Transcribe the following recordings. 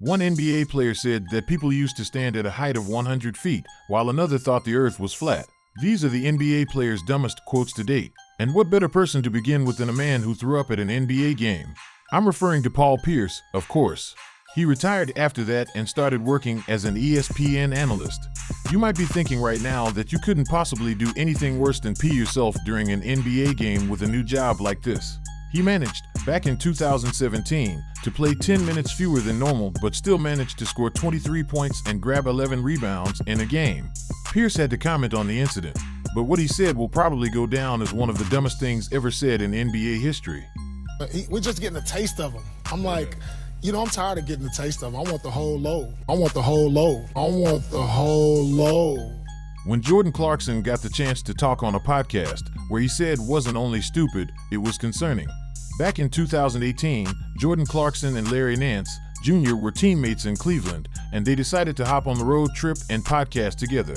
One NBA player said that people used to stand at a height of 100 feet, while another thought the earth was flat. These are the NBA players' dumbest quotes to date. And what better person to begin with than a man who threw up at an NBA game? I'm referring to Paul Pierce, of course. He retired after that and started working as an ESPN analyst. You might be thinking right now that you couldn't possibly do anything worse than pee yourself during an NBA game with a new job like this. He managed, back in 2017, to play 10 minutes fewer than normal but still managed to score 23 points and grab 11 rebounds in a game. Pierce had to comment on the incident, but what he said will probably go down as one of the dumbest things ever said in NBA history. We're just getting a taste of them. I'm like, I'm tired of getting a taste of them. I want the whole load. I want the whole load. I want the whole load. When Jordan Clarkson got the chance to talk on a podcast where he said wasn't only stupid, it was concerning. Back in 2018, Jordan Clarkson and Larry Nance Jr. were teammates in Cleveland, and they decided to hop on the road trip and podcast together.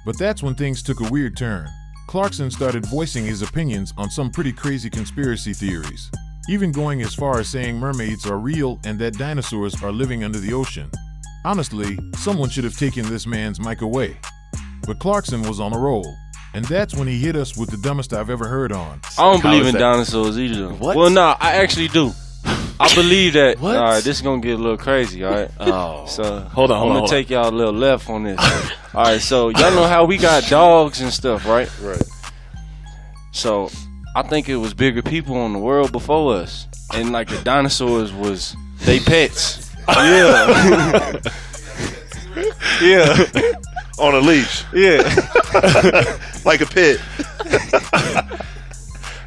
But that's when things took a weird turn. Clarkson started voicing his opinions on some pretty crazy conspiracy theories, even going as far as saying mermaids are real and that dinosaurs are living under the ocean. Honestly, someone should have taken this man's mic away. But Clarkson was on a roll, and that's when he hit us with the dumbest I've ever heard on. I don't believe in dinosaurs either. What? Well, nah, I actually do. I believe that. What? All right, this is going to get a little crazy, all right? Oh. So, Hold on. I'm going to take y'all a little left on this. All right, so y'all know how we got dogs and stuff, right? Right. So, I think it was bigger people in the world before us. And, like, the dinosaurs was they pets. Yeah. Yeah. On a leash. Yeah. Like a pit.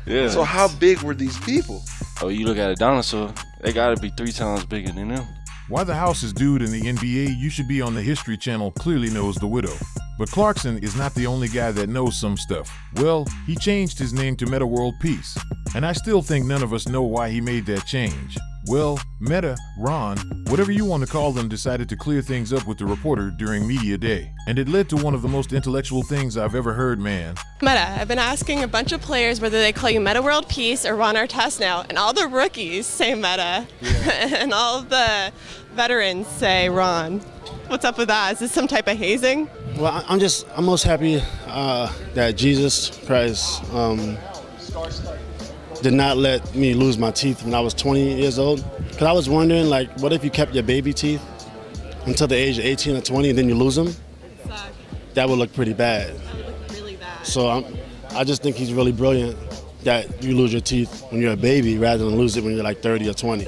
Yeah. So how big were these people? Oh, you look at a dinosaur, they got to be 3 times bigger than them. Why the house's dude in the NBA you should be on the History Channel clearly knows the widow. But Clarkson is not the only guy that knows some stuff. Well, he changed his name to Meta World Peace, and I still think none of us know why he made that change. Well, Meta, Ron, whatever you want to call them, decided to clear things up with the reporter during Media Day. And it led to one of the most intellectual things I've ever heard, man. Meta, I've been asking a bunch of players whether they call you Meta World Peace or Ron Artest now, and all the rookies say Meta, and all the veterans say Ron. What's up with that? Is this some type of hazing? Well, I'm most happy that Jesus Christ did not let me lose my teeth when I was 20 years old. Because I was wondering, like, what if you kept your baby teeth until the age of 18 or 20 and then you lose them? That would look pretty bad. That would look really bad. So I just think he's really brilliant that you lose your teeth when you're a baby rather than lose it when you're like 30 or 20.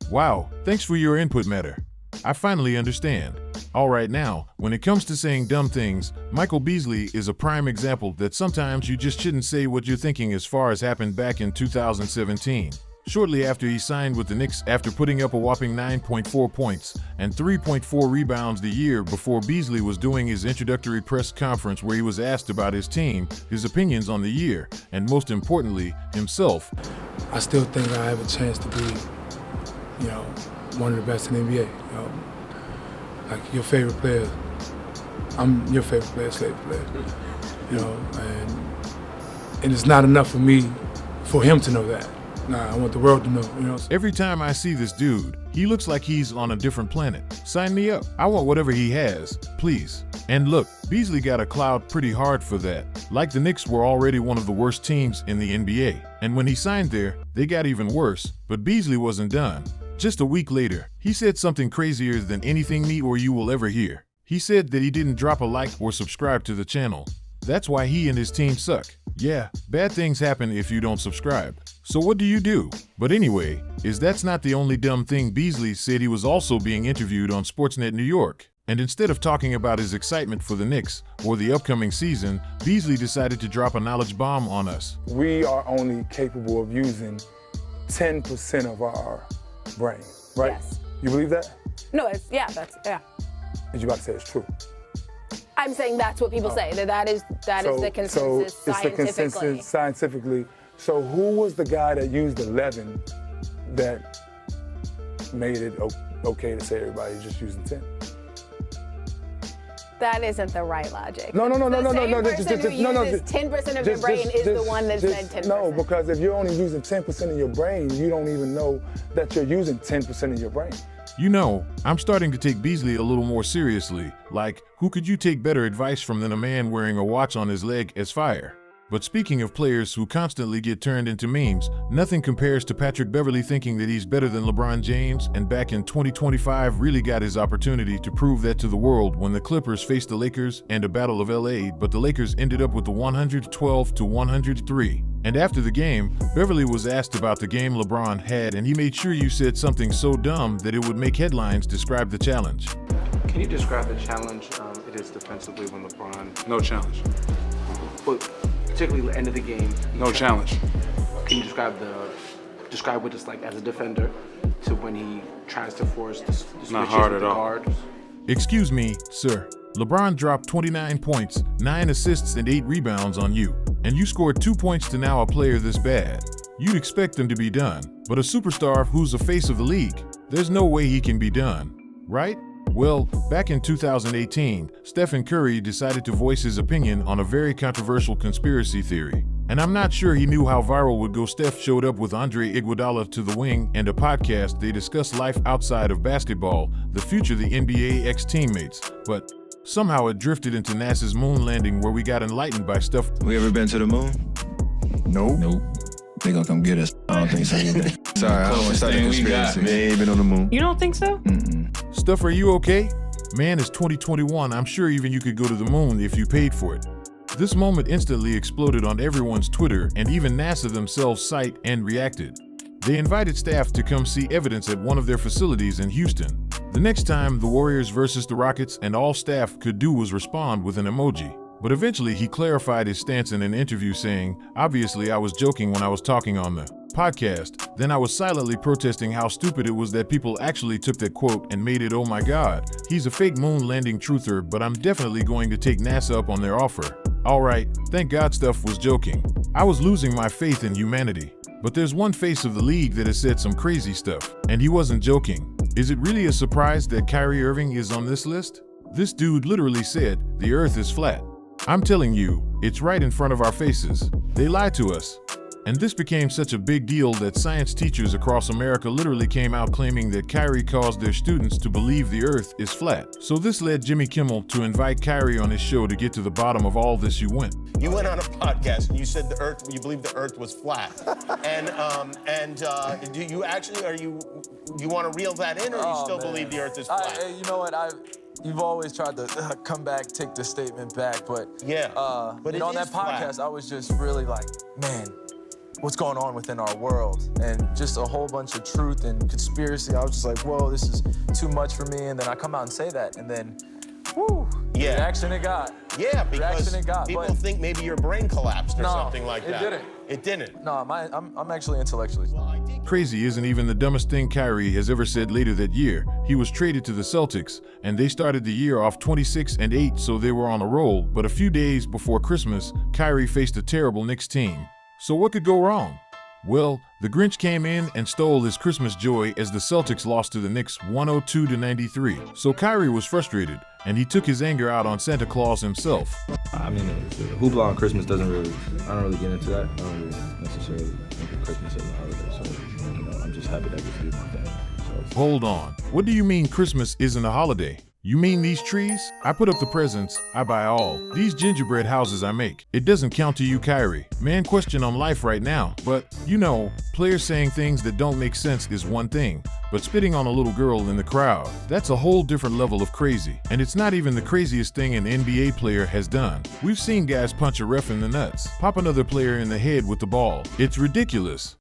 Wow, thanks for your input, Matter. I finally understand. All right, now, when it comes to saying dumb things, Michael Beasley is a prime example that sometimes you just shouldn't say what you're thinking as far as happened back in 2017. Shortly after he signed with the Knicks after putting up a whopping 9.4 points and 3.4 rebounds the year before, Beasley was doing his introductory press conference where he was asked about his team, his opinions on the year, and most importantly, himself. I still think I have a chance to be, one of the best in the NBA. Like your favorite player, I'm your favorite player, favorite player. And it's not enough for me, for him to know that. Nah, I want the world to know, Every time I see this dude, he looks like he's on a different planet. Sign me up. I want whatever he has, please. And look, Beasley got a cloud pretty hard for that. Like the Knicks were already one of the worst teams in the NBA. And when he signed there, they got even worse. But Beasley wasn't done. Just a week later, he said something crazier than anything me or you will ever hear. He said that he didn't drop a like or subscribe to the channel. That's why he and his team suck. Yeah, bad things happen if you don't subscribe. So what do you do? But anyway, that's not the only dumb thing. Beasley said he was also being interviewed on Sportsnet New York. And instead of talking about his excitement for the Knicks or the upcoming season, Beasley decided to drop a knowledge bomb on us. We are only capable of using 10% of our brain, right? Yes. You believe that? No, And you about to say it's true. I'm saying that's what people say. That is the consensus so it's the consensus scientifically. So who was the guy that used 11 that made it okay to say everybody's just using 10? That isn't the right logic. No. The same person who uses 10% of your brain is the one that said 10%. No, because if you're only using 10% of your brain, you don't even know that you're using 10% of your brain. You know, I'm starting to take Beasley a little more seriously. Like, who could you take better advice from than a man wearing a watch on his leg as fire? But speaking of players who constantly get turned into memes, nothing compares to Patrick Beverley thinking that he's better than LeBron James, and back in 2025 really got his opportunity to prove that to the world when the Clippers faced the Lakers and a Battle of LA, but the Lakers ended up with the 112-103. And after the game, Beverley was asked about the game LeBron had, and he made sure you said something so dumb that it would make headlines describe the challenge. Can you describe the challenge it is defensively when LeBron... No challenge. But particularly the end of the game. No challenge. Can you describe what it's like as a defender to when he tries to force the switches Not hard with at the all. guard? Excuse me, sir. LeBron dropped 29 points, 9 assists, and 8 rebounds on you, and you scored 2 points to now a player this bad. You'd expect him to be done, but a superstar who's the face of the league, there's no way he can be done, right? Well, back in 2018, Stephen Curry decided to voice his opinion on a very controversial conspiracy theory. And I'm not sure he knew how viral would go. Steph showed up with Andre Iguodala to the wing and a podcast. They discussed life outside of basketball, the future of the NBA ex-teammates. But somehow it drifted into NASA's moon landing where we got enlightened by stuff. We ever been to the moon? Nope. They gonna come get us. I don't think so either. Sorry, I don't want to start a conspiracy. We ain't been on the moon. You don't think so? Stuff, are you okay? Man, it's 2021. I'm sure even you could go to the moon if you paid for it. This moment instantly exploded on everyone's Twitter, and even NASA themselves cite and reacted. They invited staff to come see evidence at one of their facilities in Houston. The next time the Warriors versus the Rockets, and all staff could do was respond with an emoji. But eventually he clarified his stance in an interview saying, "Obviously I was joking when I was talking on the podcast. Then I was silently protesting how stupid it was that people actually took that quote and made it, oh my god. He's a fake moon landing truther, but I'm definitely going to take NASA up on their offer." Alright, thank God Steph was joking. I was losing my faith in humanity. But there's one face of the league that has said some crazy stuff, and he wasn't joking. Is it really a surprise that Kyrie Irving is on this list? This dude literally said, the earth is flat. I'm telling you, it's right in front of our faces. They lied to us. And this became such a big deal that science teachers across America literally came out claiming that Kyrie caused their students to believe the earth is flat. So this led Jimmy Kimmel to invite Kyrie on his show to get to the bottom of all this. You went on a podcast and you said you believe the earth was flat. Do you actually, you want to reel that in, or you still believe the earth is flat? You know what, you've always tried to come back, take the statement back, but yeah, but on that podcast, I was just really like, man, what's going on within our world, and just a whole bunch of truth and conspiracy. I was just like, whoa, this is too much for me. And then I come out and say that, and then, whoo, the reaction it got. Yeah, because people think maybe your brain collapsed or something like that. It didn't. No, I'm actually intellectually. Crazy isn't even the dumbest thing Kyrie has ever said. Later that year, he was traded to the Celtics, and they started the year off 26-8, so they were on a roll. But a few days before Christmas, Kyrie faced a terrible Knicks team. So what could go wrong? Well, the Grinch came in and stole his Christmas joy as the Celtics lost to the Knicks 102-93. So Kyrie was frustrated, and he took his anger out on Santa Claus himself. I mean, the hoopla on Christmas I don't really get into that. I don't really necessarily think of Christmas as a holiday, so I'm just happy that I get to do my thing. So. Hold on. What do you mean Christmas isn't a holiday? You mean these trees? I put up the presents, I buy all. These gingerbread houses I make. It doesn't count to you, Kyrie. Man, question on life right now. But, you know, players saying things that don't make sense is one thing. But spitting on a little girl in the crowd, that's a whole different level of crazy. And it's not even the craziest thing an NBA player has done. We've seen guys punch a ref in the nuts, pop another player in the head with the ball. It's ridiculous.